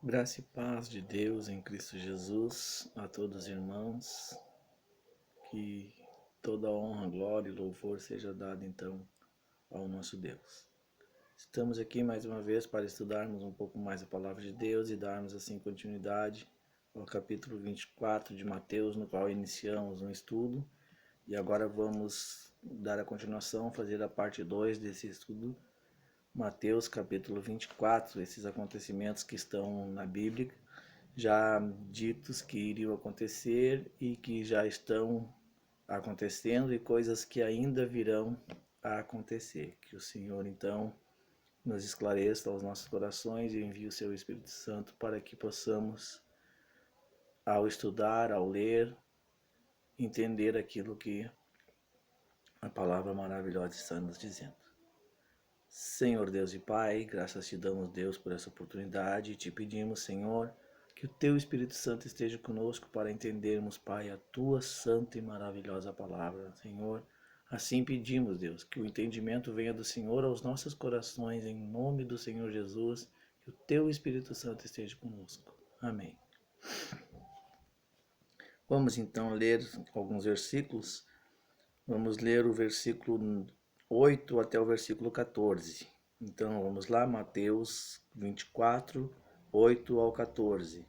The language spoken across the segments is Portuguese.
Graça e paz de Deus em Cristo Jesus a todos os irmãos, que toda honra, glória e louvor seja dado então ao nosso Deus. Estamos aqui mais uma vez para estudarmos um pouco mais a palavra de Deus e darmos assim continuidade ao capítulo 24 de Mateus, no qual iniciamos um estudo e agora vamos dar a continuação, fazer a parte 2 desse estudo. Mateus capítulo 24, esses acontecimentos que estão na Bíblia, já ditos que iriam acontecer e que já estão acontecendo e coisas que ainda virão a acontecer. Que o Senhor então nos esclareça aos nossos corações e envie o seu Espírito Santo para que possamos, ao estudar, ao ler, entender aquilo que a palavra maravilhosa está nos dizendo. Senhor Deus e Pai, graças te damos, Deus, por essa oportunidade e te pedimos, Senhor, que o teu Espírito Santo esteja conosco para entendermos, Pai, a tua santa e maravilhosa palavra, Senhor. Assim pedimos, Deus, que o entendimento venha do Senhor aos nossos corações, em nome do Senhor Jesus, que o teu Espírito Santo esteja conosco. Amém. Vamos então ler alguns versículos. Vamos ler o versículo 8 até o versículo 14. Então vamos lá, Mateus 24, 8 ao 14.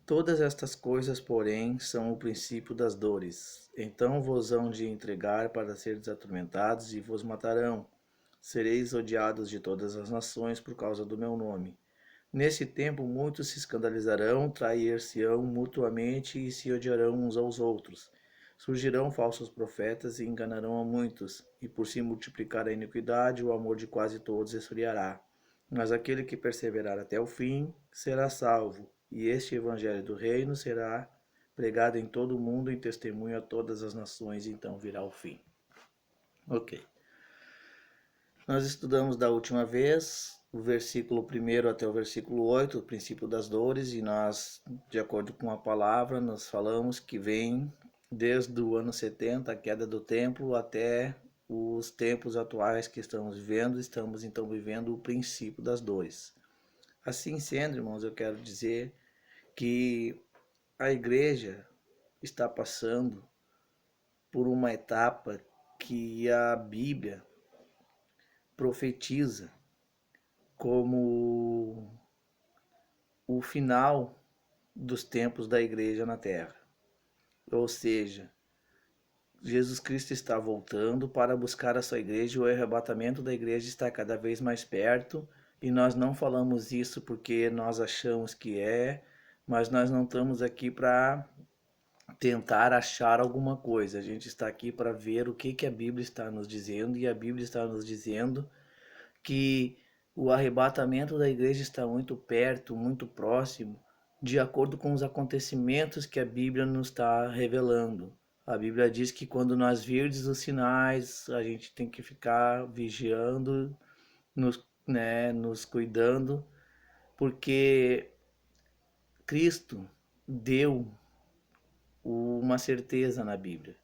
Todas estas coisas, porém, são o princípio das dores. Então vos hão de entregar para seres atormentados e vos matarão. Sereis odiados de todas as nações por causa do meu nome. Nesse tempo muitos se escandalizarão, trair-se-ão mutuamente e se odiarão uns aos outros. Surgirão falsos profetas e enganarão a muitos, e por se multiplicar a iniquidade, o amor de quase todos esfriará. Mas aquele que perseverar até o fim será salvo, e este evangelho do reino será pregado em todo o mundo em testemunho a todas as nações, e então virá o fim. Ok. Nós estudamos da última vez o versículo 1 até o versículo 8, o princípio das dores, e nós, de acordo com a palavra, nós falamos que vem desde o ano 70, a queda do templo, até os tempos atuais que estamos vivendo. Estamos então vivendo o princípio das dores. Assim sendo, irmãos, eu quero dizer que a igreja está passando por uma etapa que a Bíblia profetiza como o final dos tempos da igreja na terra. Ou seja, Jesus Cristo está voltando para buscar a sua igreja, o arrebatamento da igreja está cada vez mais perto, e nós não falamos isso porque nós achamos que é, mas nós não estamos aqui para tentar achar alguma coisa. A gente está aqui para ver o que a Bíblia está nos dizendo, e a Bíblia está nos dizendo que o arrebatamento da igreja está muito perto, muito próximo, de acordo com os acontecimentos que a Bíblia nos está revelando. A Bíblia diz que quando nós virdes os sinais, a gente tem que ficar vigiando, nos cuidando, porque Cristo deu uma certeza na Bíblia.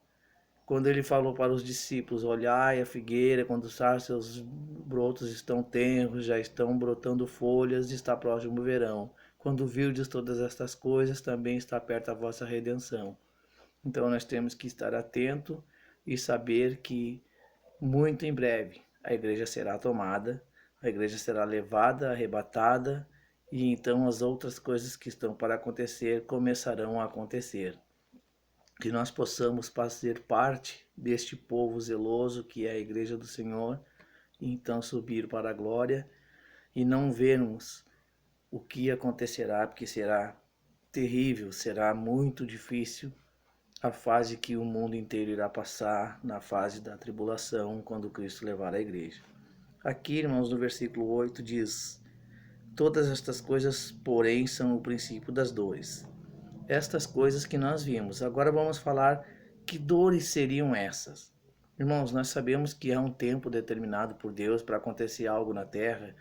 Quando ele falou para os discípulos: olhai a figueira, quando seus brotos estão tenros, já estão brotando folhas, está próximo o verão. Quando virdes todas estas coisas, também está perto a vossa redenção. Então nós temos que estar atento e saber que muito em breve a igreja será tomada, a igreja será levada, arrebatada, e então as outras coisas que estão para acontecer começarão a acontecer. Que nós possamos fazer parte deste povo zeloso que é a igreja do Senhor, e então subir para a glória e não vermos o que acontecerá, porque será terrível, será muito difícil a fase que o mundo inteiro irá passar, na fase da tribulação, quando Cristo levar a igreja. Aqui, irmãos, no versículo 8 diz: todas estas coisas, porém, são o princípio das dores. Estas coisas que nós vimos. Agora vamos falar que dores seriam essas. Irmãos, nós sabemos que há um tempo determinado por Deus para acontecer algo na terra,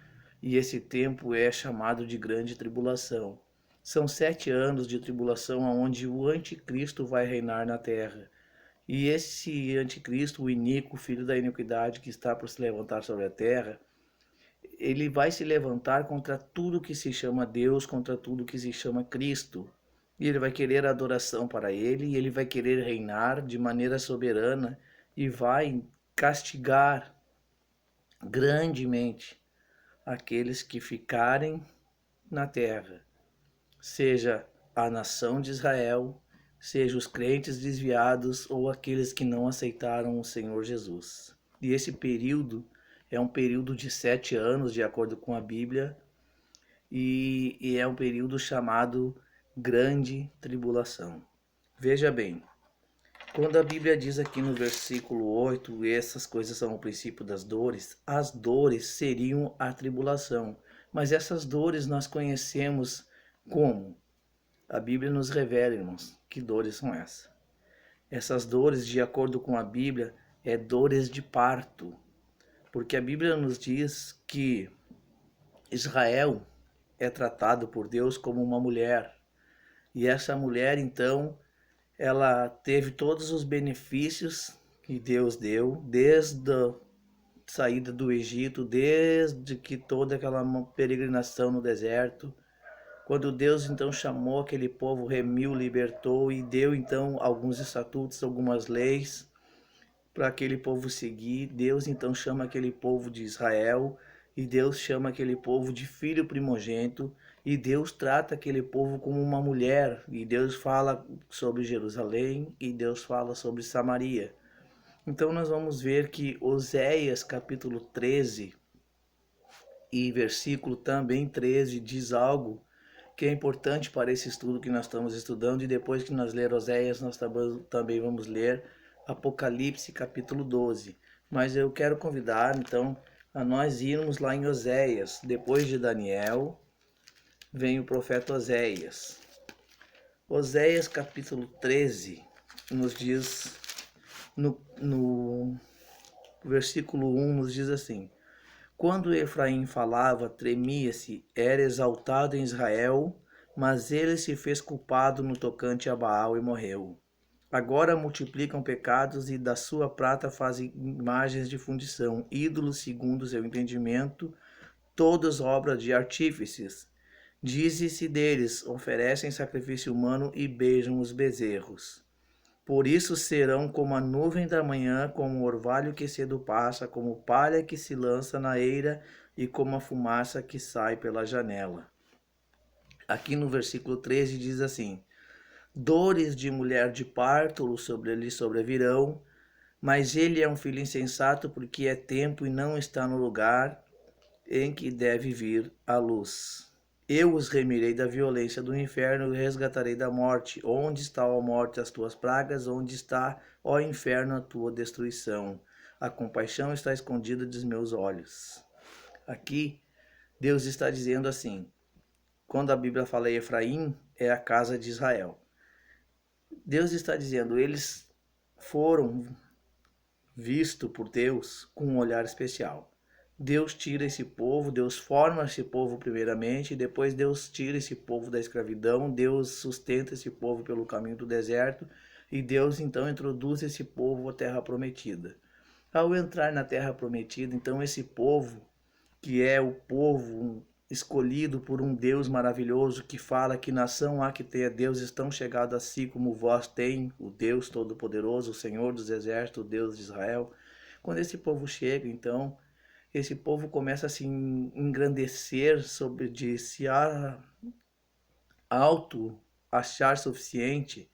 e esse tempo é chamado de grande tribulação. São 7 anos de tribulação onde o anticristo vai reinar na terra. E esse anticristo, o iníquo, filho da iniquidade que está por se levantar sobre a terra, ele vai se levantar contra tudo que se chama Deus, contra tudo que se chama Cristo. E ele vai querer adoração para ele, e ele vai querer reinar de maneira soberana e vai castigar grandemente aqueles que ficarem na terra, seja a nação de Israel, seja os crentes desviados ou aqueles que não aceitaram o Senhor Jesus. E esse período é um período de 7 anos, de acordo com a Bíblia, e é um período chamado Grande Tribulação. Veja bem, quando a Bíblia diz aqui no versículo 8, essas coisas são o princípio das dores, as dores seriam a tribulação. Mas essas dores nós conhecemos como? A Bíblia nos revela, irmãos, que dores são essas. Essas dores, de acordo com a Bíblia, é dores de parto. Porque a Bíblia nos diz que Israel é tratado por Deus como uma mulher. E essa mulher, então, ela teve todos os benefícios que Deus deu, desde a saída do Egito, desde que toda aquela peregrinação no deserto, quando Deus então chamou aquele povo, remiu, libertou e deu então alguns estatutos, algumas leis para aquele povo seguir. Deus então chama aquele povo de Israel e Deus chama aquele povo de filho primogênito e Deus trata aquele povo como uma mulher e Deus fala sobre Jerusalém e Deus fala sobre Samaria. Então nós vamos ver que Oséias capítulo 13 e versículo também 13 diz algo que é importante para esse estudo que nós estamos estudando, e depois que nós ler Oséias, nós também vamos ler Apocalipse capítulo 12. Mas eu quero convidar, então, a nós irmos lá em Oséias. Depois de Daniel, vem o profeta Oséias. Oséias capítulo 13 nos diz, no versículo 1, nos diz assim: Quando Efraim falava, tremia-se, era exaltado em Israel, mas ele se fez culpado no tocante a Baal e morreu. Agora multiplicam pecados e da sua prata fazem imagens de fundição, ídolos segundo seu entendimento, todas obras de artífices. Dize-se deles, oferecem sacrifício humano e beijam os bezerros. Por isso serão como a nuvem da manhã, como o orvalho que cedo passa, como palha que se lança na eira e como a fumaça que sai pela janela. Aqui no versículo 13 diz assim: Dores de mulher de parto lhe sobrevirão, mas ele é um filho insensato porque é tempo e não está no lugar em que deve vir a luz. Eu os remirei da violência do inferno e resgatarei da morte. Onde está, ó morte, as tuas pragas? Onde está, ó inferno, a tua destruição? A compaixão está escondida dos meus olhos. Aqui, Deus está dizendo assim, quando a Bíblia fala em Efraim, é a casa de Israel. Deus está dizendo, eles foram vistos por Deus com um olhar especial. Deus tira esse povo, Deus forma esse povo primeiramente, e depois Deus tira esse povo da escravidão, Deus sustenta esse povo pelo caminho do deserto, e Deus então introduz esse povo à terra prometida. Ao entrar na terra prometida, então esse povo, que é o povo escolhido por um Deus maravilhoso, que fala que nação há que tenha Deus, estão chegados a si como vós tem, o Deus Todo-Poderoso, o Senhor dos Exércitos, o Deus de Israel. Quando esse povo chega, então, esse povo começa a se engrandecer de se auto achar suficiente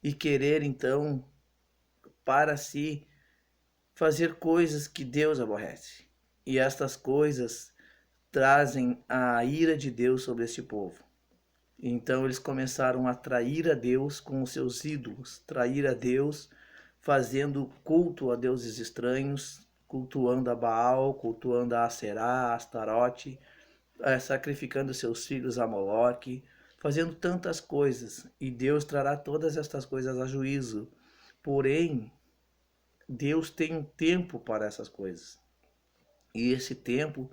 e querer então para si fazer coisas que Deus aborrece. E estas coisas trazem a ira de Deus sobre este povo. Então eles começaram a trair a Deus com os seus ídolos, trair a Deus fazendo culto a deuses estranhos, cultuando a Baal, cultuando a Aserá, a Astarote, sacrificando seus filhos a Moloque, fazendo tantas coisas. E Deus trará todas estas coisas a juízo. Porém, Deus tem um tempo para essas coisas. E esse tempo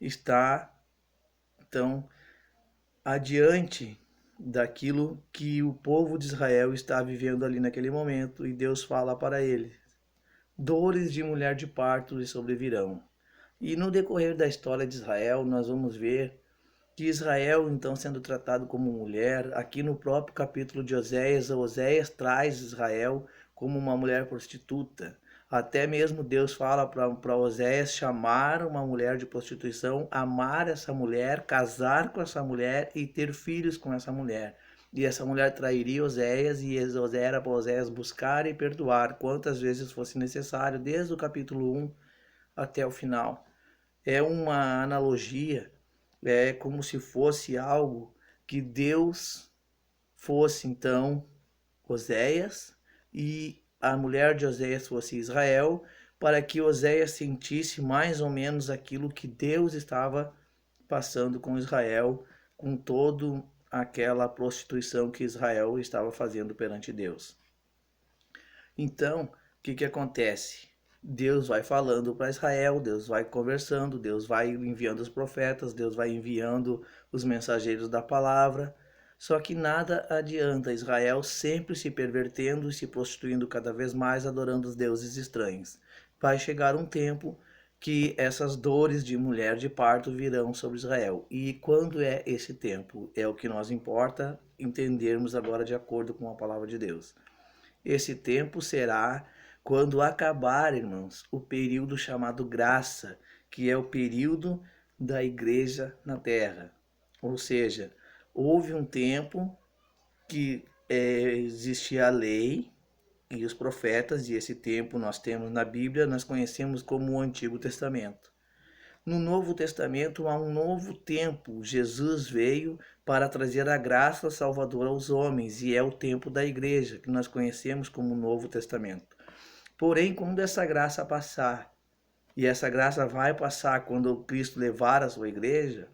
está, então, adiante daquilo que o povo de Israel está vivendo ali naquele momento. E Deus fala para ele: dores de mulher de parto lhe sobrevirão. E no decorrer da história de Israel, nós vamos ver que Israel, então, sendo tratado como mulher, aqui no próprio capítulo de Oséias, Oséias traz Israel como uma mulher prostituta. Até mesmo Deus fala para Oséias chamar uma mulher de prostituição, amar essa mulher, casar com essa mulher e ter filhos com essa mulher. E essa mulher trairia Oséias, e Oséias era para Oséias buscar e perdoar quantas vezes fosse necessário, desde o capítulo 1 até o final. É uma analogia, é como se fosse algo que Deus fosse então Oséias e a mulher de Oséias fosse Israel, para que Oséias sentisse mais ou menos aquilo que Deus estava passando com Israel, com toda aquela prostituição que Israel estava fazendo perante Deus. Então, o que acontece? Deus vai falando para Israel, Deus vai conversando, Deus vai enviando os profetas, Deus vai enviando os mensageiros da palavra. Só que nada adianta, Israel sempre se pervertendo e se prostituindo cada vez mais, adorando os deuses estranhos. Vai chegar um tempo que essas dores de mulher de parto virão sobre Israel. E quando é esse tempo? É o que nos importa entendermos agora de acordo com a palavra de Deus. Esse tempo será quando acabar, irmãos, o período chamado graça, que é o período da igreja na terra. Ou seja, houve um tempo que existia a lei e os profetas, e esse tempo nós temos na Bíblia, nós conhecemos como o Antigo Testamento. No Novo Testamento há um novo tempo. Jesus veio para trazer a graça salvadora aos homens, e é o tempo da igreja, que nós conhecemos como o Novo Testamento. Porém, quando essa graça passar, e essa graça vai passar quando Cristo levar a sua igreja,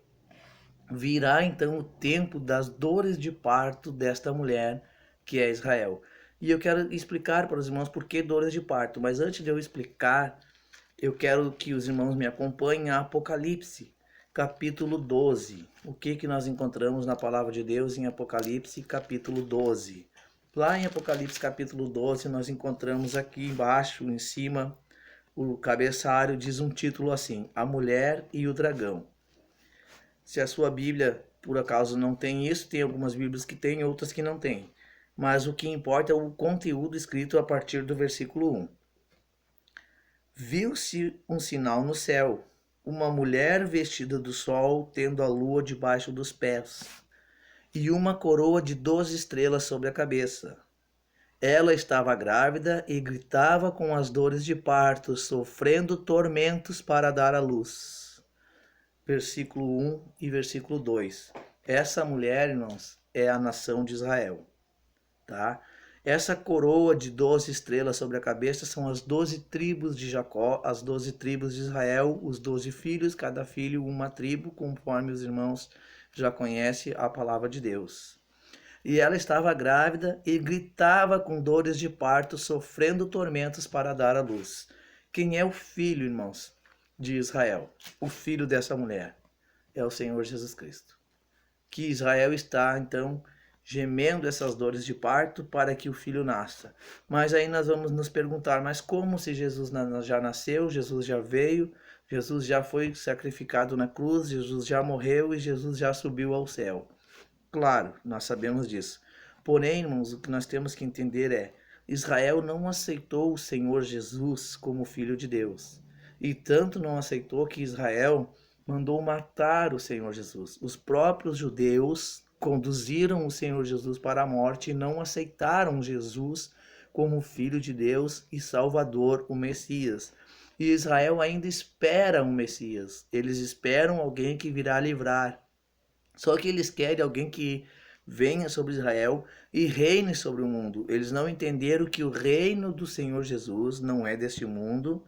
virá então o tempo das dores de parto desta mulher, que é Israel. E eu quero explicar para os irmãos por que dores de parto, mas antes de eu explicar, eu quero que os irmãos me acompanhem a Apocalipse, capítulo 12. O que nós encontramos na palavra de Deus em Apocalipse, capítulo 12? Lá em Apocalipse, capítulo 12, nós encontramos aqui embaixo, em cima, o cabeçalho diz um título assim: A Mulher e o Dragão. Se a sua Bíblia, por acaso, não tem isso, tem algumas Bíblias que tem, outras que não tem. Mas o que importa é o conteúdo escrito a partir do versículo 1. Viu-se um sinal no céu, uma mulher vestida do sol, tendo a lua debaixo dos pés, e uma coroa de 12 estrelas sobre a cabeça. Ela estava grávida e gritava com as dores de parto, sofrendo tormentos para dar à luz. Versículo 1 e versículo 2. Essa mulher, irmãos, é a nação de Israel, tá? Essa coroa de 12 estrelas sobre a cabeça são as 12 tribos de Jacó, as 12 tribos de Israel, os 12 filhos, cada filho uma tribo, conforme os irmãos já conhecem a palavra de Deus. E ela estava grávida e gritava com dores de parto, sofrendo tormentos para dar à luz. Quem é o filho, irmãos, de Israel? O filho dessa mulher é o Senhor Jesus Cristo. Que Israel está, então, gemendo essas dores de parto para que o filho nasça. Mas aí nós vamos nos perguntar, mas como se Jesus já nasceu, Jesus já veio, Jesus já foi sacrificado na cruz, Jesus já morreu e Jesus já subiu ao céu? Claro, nós sabemos disso. Porém, irmãos, o que nós temos que entender é: Israel não aceitou o Senhor Jesus como Filho de Deus. E tanto não aceitou que Israel mandou matar o Senhor Jesus. Os próprios judeus conduziram o Senhor Jesus para a morte e não aceitaram Jesus como Filho de Deus e Salvador, o Messias. E Israel ainda espera um Messias. Eles esperam alguém que virá livrar. Só que eles querem alguém que venha sobre Israel e reine sobre o mundo. Eles não entenderam que o reino do Senhor Jesus não é deste mundo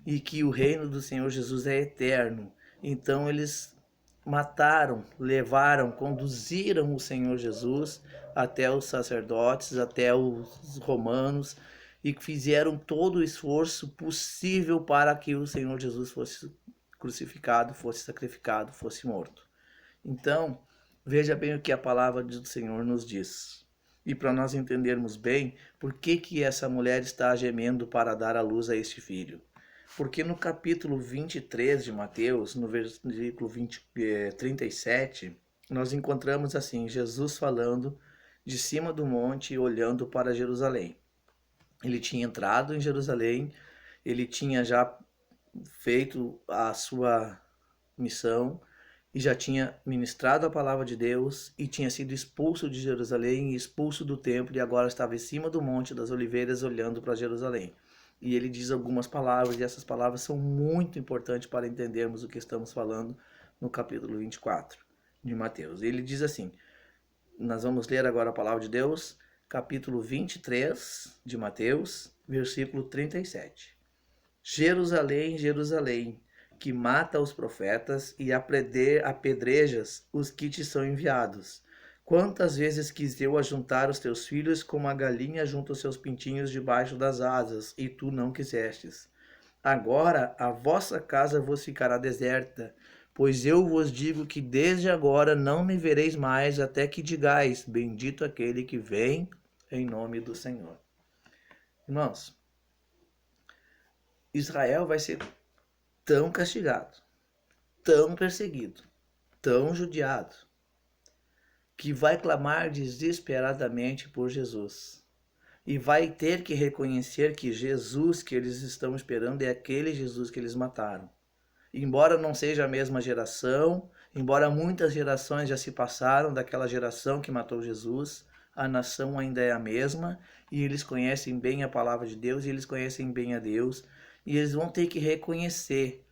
e que o reino do Senhor Jesus é eterno. Então eles mataram, levaram, conduziram o Senhor Jesus até os sacerdotes, até os romanos, e fizeram todo o esforço possível para que o Senhor Jesus fosse crucificado, fosse sacrificado, fosse morto. Então, veja bem o que a palavra do Senhor nos diz. E para nós entendermos bem por que essa mulher está gemendo para dar à luz a este filho. Porque no capítulo 23 de Mateus, no versículo 37, nós encontramos assim, Jesus falando de cima do monte e olhando para Jerusalém. Ele tinha entrado em Jerusalém, ele tinha já feito a sua missão e já tinha ministrado a palavra de Deus e tinha sido expulso de Jerusalém e expulso do templo e agora estava em cima do Monte das Oliveiras olhando para Jerusalém. E ele diz algumas palavras e essas palavras são muito importantes para entendermos o que estamos falando no capítulo 24 de Mateus. Ele diz assim, nós vamos ler agora a palavra de Deus, capítulo 23 de Mateus, versículo 37. Jerusalém, Jerusalém, que mata os profetas e apedrejas os que te são enviados. Quantas vezes quis eu ajuntar os teus filhos como a galinha junta os seus pintinhos debaixo das asas, e tu não quisestes. Agora a vossa casa vos ficará deserta, pois eu vos digo que desde agora não me vereis mais, até que digais, bendito aquele que vem em nome do Senhor. Irmãos, Israel vai ser tão castigado, tão perseguido, tão judiado, que vai clamar desesperadamente por Jesus. E vai ter que reconhecer que Jesus que eles estão esperando é aquele Jesus que eles mataram. Embora não seja a mesma geração, embora muitas gerações já se passaram daquela geração que matou Jesus, a nação ainda é a mesma e eles conhecem bem a palavra de Deus e eles conhecem bem a Deus e eles vão ter que reconhecer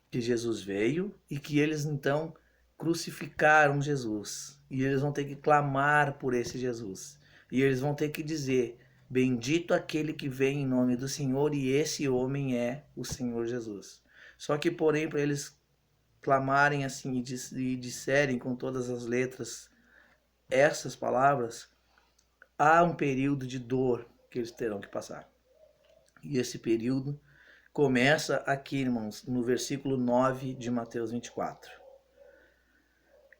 que Jesus veio e que eles então crucificaram Jesus. E eles vão ter que clamar por esse Jesus. E eles vão ter que dizer, bendito aquele que vem em nome do Senhor, e esse homem é o Senhor Jesus. Só que, porém, para eles clamarem assim e disserem com todas as letras essas palavras, há um período de dor que eles terão que passar. E esse período começa aqui, irmãos, no versículo 9 de Mateus 24.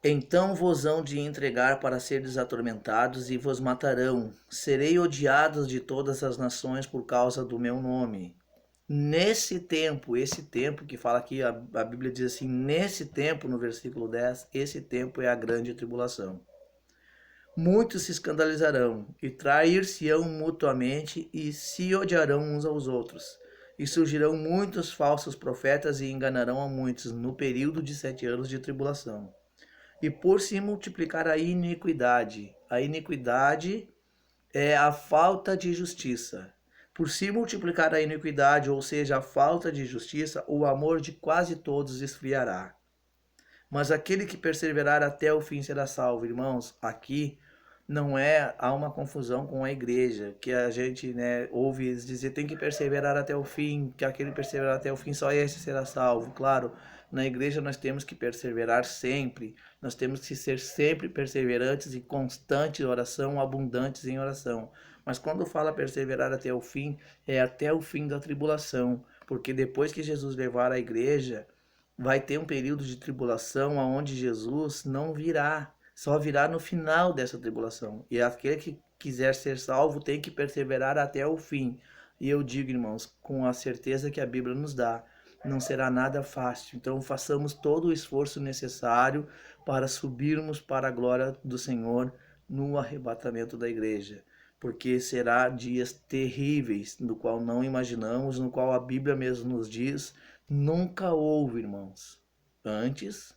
Então vos hão de entregar para seres atormentados e vos matarão. Serei odiados de todas as nações por causa do meu nome. Nesse tempo, esse tempo que fala aqui, a Bíblia diz assim, nesse tempo, no versículo 10, esse tempo é a grande tribulação. Muitos se escandalizarão e trair-se-ão mutuamente e se odiarão uns aos outros. E surgirão muitos falsos profetas e enganarão a muitos no período de 7 anos de tribulação. E por se multiplicar a iniquidade é a falta de justiça. Por se multiplicar a iniquidade, ou seja, a falta de justiça, o amor de quase todos esfriará. Mas aquele que perseverar até o fim será salvo. Irmãos, aqui não há uma confusão com a igreja, que a gente ouve dizer tem que perseverar até o fim, que aquele perseverar até o fim, só esse será salvo. Claro, na igreja nós temos que perseverar sempre, nós temos que ser sempre perseverantes e constantes em oração, abundantes em oração. Mas quando fala perseverar até o fim, é até o fim da tribulação, porque depois que Jesus levar a igreja, vai ter um período de tribulação onde Jesus não virá, só virá no final dessa tribulação. E aquele que quiser ser salvo tem que perseverar até o fim. E eu digo, irmãos, com a certeza que a Bíblia nos dá, não será nada fácil. Então façamos todo o esforço necessário para subirmos para a glória do Senhor no arrebatamento da igreja. Porque será dias terríveis, no qual não imaginamos, no qual a Bíblia mesmo nos diz, nunca houve, irmãos, antes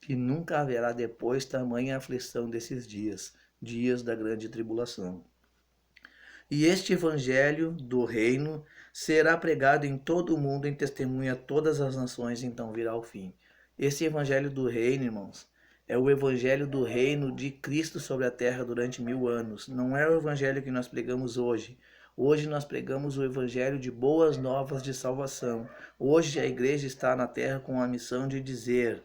e nunca haverá depois tamanha aflição desses dias, dias da grande tribulação. E este evangelho do reino será pregado em todo o mundo em testemunha a todas as nações, então virá o fim. Esse evangelho do reino, irmãos, é o evangelho do reino de Cristo sobre a terra durante 1000 anos. Não é o evangelho que nós pregamos hoje. Hoje nós pregamos o evangelho de boas novas de salvação. Hoje a igreja está na terra com a missão de dizer: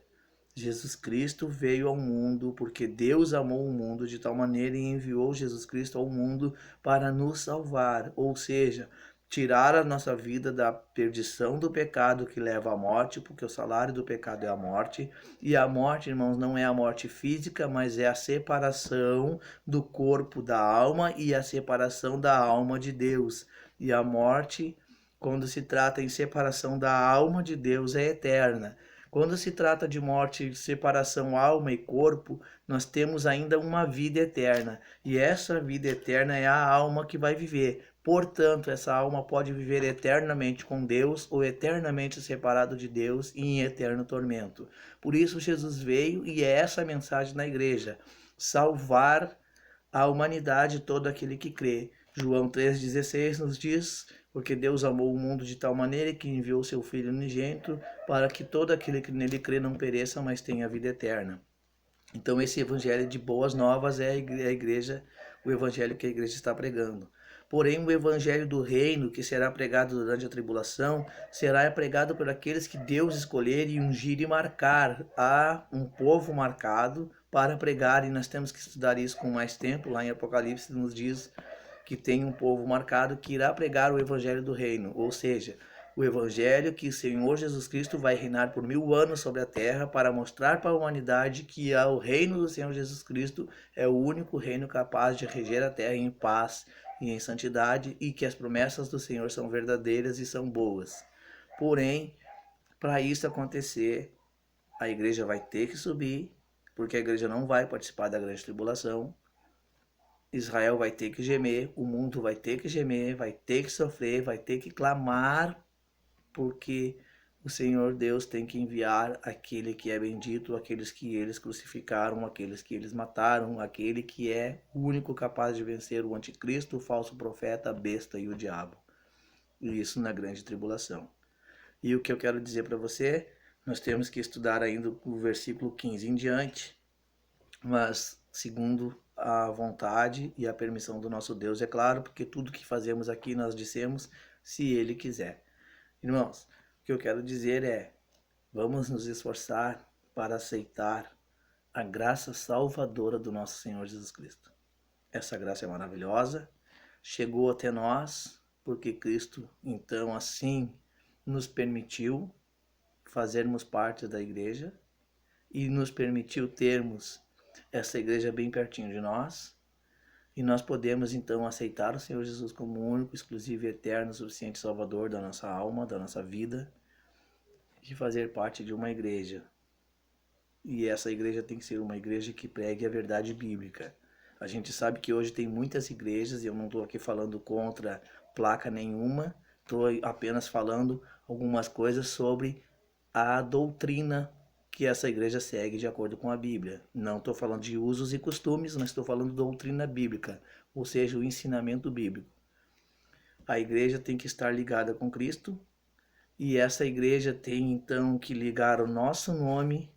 Jesus Cristo veio ao mundo porque Deus amou o mundo de tal maneira e enviou Jesus Cristo ao mundo para nos salvar, ou seja, tirar a nossa vida da perdição do pecado que leva à morte, porque o salário do pecado é a morte, e a morte, irmãos, não é a morte física, mas é a separação do corpo da alma e a separação da alma de Deus. E a morte Quando se trata em separação da alma de Deus, é eterna. Quando se trata de morte, separação alma e corpo, nós temos ainda uma vida eterna. E essa vida eterna é a alma que vai viver. Portanto, essa alma pode viver eternamente com Deus ou eternamente separado de Deus e em eterno tormento. Por isso Jesus veio e é essa a mensagem na igreja: salvar a humanidade, todo aquele que crê. João 3,16 nos diz: porque Deus amou o mundo de tal maneira que enviou seu Filho unigênito para que todo aquele que nele crê não pereça, mas tenha vida eterna. Então esse evangelho de boas novas é a igreja, o evangelho que a igreja está pregando. Porém, o evangelho do reino, que será pregado durante a tribulação, será pregado por aqueles que Deus escolher e ungir e marcar. Há um povo marcado para pregar, e nós temos que estudar isso com mais tempo. Lá em Apocalipse nos diz que tem um povo marcado que irá pregar o evangelho do reino, ou seja, o evangelho que o Senhor Jesus Cristo vai reinar por 1000 anos sobre a terra para mostrar para a humanidade que o reino do Senhor Jesus Cristo é o único reino capaz de reger a terra em paz e em santidade, e que as promessas do Senhor são verdadeiras e são boas. Porém, para isso acontecer, a igreja vai ter que subir, porque a igreja não vai participar da grande tribulação. Israel vai ter que gemer, o mundo vai ter que gemer, vai ter que sofrer, vai ter que clamar, porque o Senhor Deus tem que enviar aquele que é bendito, aqueles que eles crucificaram, aqueles que eles mataram, aquele que é o único capaz de vencer o anticristo, o falso profeta, a besta e o diabo. E isso na grande tribulação. E o que eu quero dizer para você, nós temos que estudar ainda o versículo 15 em diante, mas segundo a vontade e a permissão do nosso Deus, é claro, porque tudo que fazemos aqui nós dissemos, se Ele quiser. Irmãos, o que eu quero dizer é, vamos nos esforçar para aceitar a graça salvadora do nosso Senhor Jesus Cristo. Essa graça é maravilhosa, chegou até nós, porque Cristo, então, assim, nos permitiu fazermos parte da igreja e nos permitiu termos essa igreja bem pertinho de nós, e nós podemos então aceitar o Senhor Jesus como único, exclusivo, eterno, suficiente Salvador da nossa alma, da nossa vida, e fazer parte de uma igreja. E essa igreja tem que ser uma igreja que pregue a verdade bíblica. A gente sabe que hoje tem muitas igrejas, e eu não estou aqui falando contra placa nenhuma, estou apenas falando algumas coisas sobre a doutrina que essa igreja segue de acordo com a Bíblia. Não estou falando de usos e costumes, mas estou falando de doutrina bíblica, ou seja, o ensinamento bíblico. A igreja tem que estar ligada com Cristo, e essa igreja tem então que ligar o nosso nome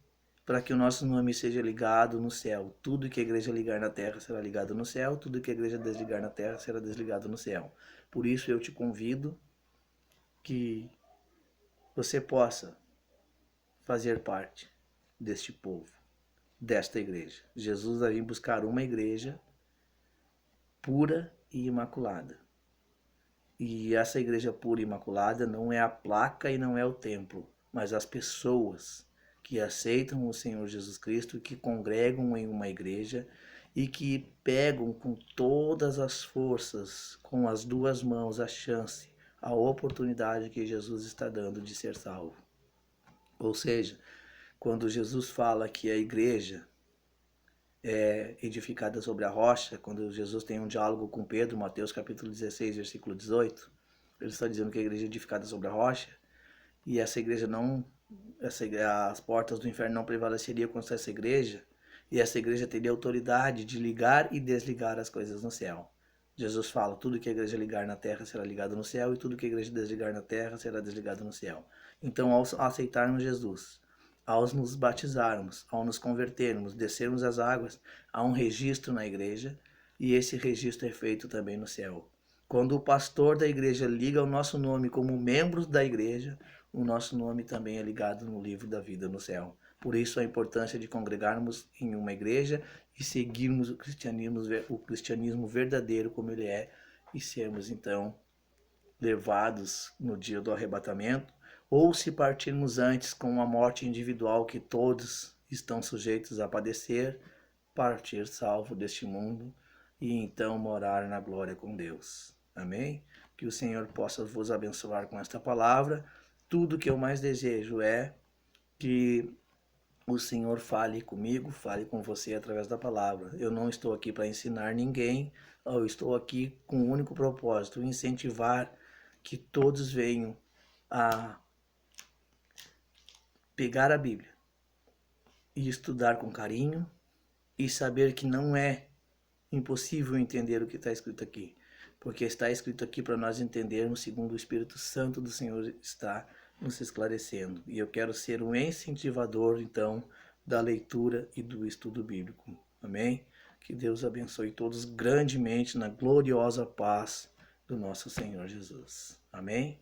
para que o nosso nome seja ligado no céu. Tudo que a igreja ligar na terra será ligado no céu, tudo que a igreja desligar na terra será desligado no céu. Por isso eu te convido que você possa fazer parte deste povo, desta igreja. Jesus vai vir buscar uma igreja pura e imaculada. E essa igreja pura e imaculada não é a placa e não é o templo, mas as pessoas que aceitam o Senhor Jesus Cristo, que congregam em uma igreja e que pegam com todas as forças, com as duas mãos, a chance, a oportunidade que Jesus está dando de ser salvo. Ou seja, quando Jesus fala que a igreja é edificada sobre a rocha, quando Jesus tem um diálogo com Pedro, Mateus capítulo 16, versículo 18, ele está dizendo que a igreja é edificada sobre a rocha, e essa igreja não, as portas do inferno não prevaleceriam contra essa igreja, e essa igreja teria autoridade de ligar e desligar as coisas no céu. Jesus fala, tudo que a igreja ligar na terra será ligado no céu, e tudo que a igreja desligar na terra será desligado no céu. Então, ao aceitarmos Jesus, ao nos batizarmos, ao nos convertermos, descermos as águas, há um registro na igreja, e esse registro é feito também no céu. Quando o pastor da igreja liga o nosso nome como membros da igreja, o nosso nome também é ligado no livro da vida no céu. Por isso a importância de congregarmos em uma igreja e seguirmos o cristianismo verdadeiro como ele é, e sermos então levados no dia do arrebatamento, ou se partirmos antes com uma morte individual que todos estão sujeitos a padecer, partir salvo deste mundo e então morar na glória com Deus. Amém? Que o Senhor possa vos abençoar com esta palavra. Tudo que eu mais desejo é que o Senhor fale comigo, fale com você através da palavra. Eu não estou aqui para ensinar ninguém, eu estou aqui com o único propósito, incentivar que todos venham a pegar a Bíblia e estudar com carinho e saber que não é impossível entender o que está escrito aqui, porque está escrito aqui para nós entendermos segundo o Espírito Santo do Senhor está nos esclarecendo. E eu quero ser um incentivador, então, da leitura e do estudo bíblico. Amém? Que Deus abençoe todos grandemente na gloriosa paz do nosso Senhor Jesus. Amém?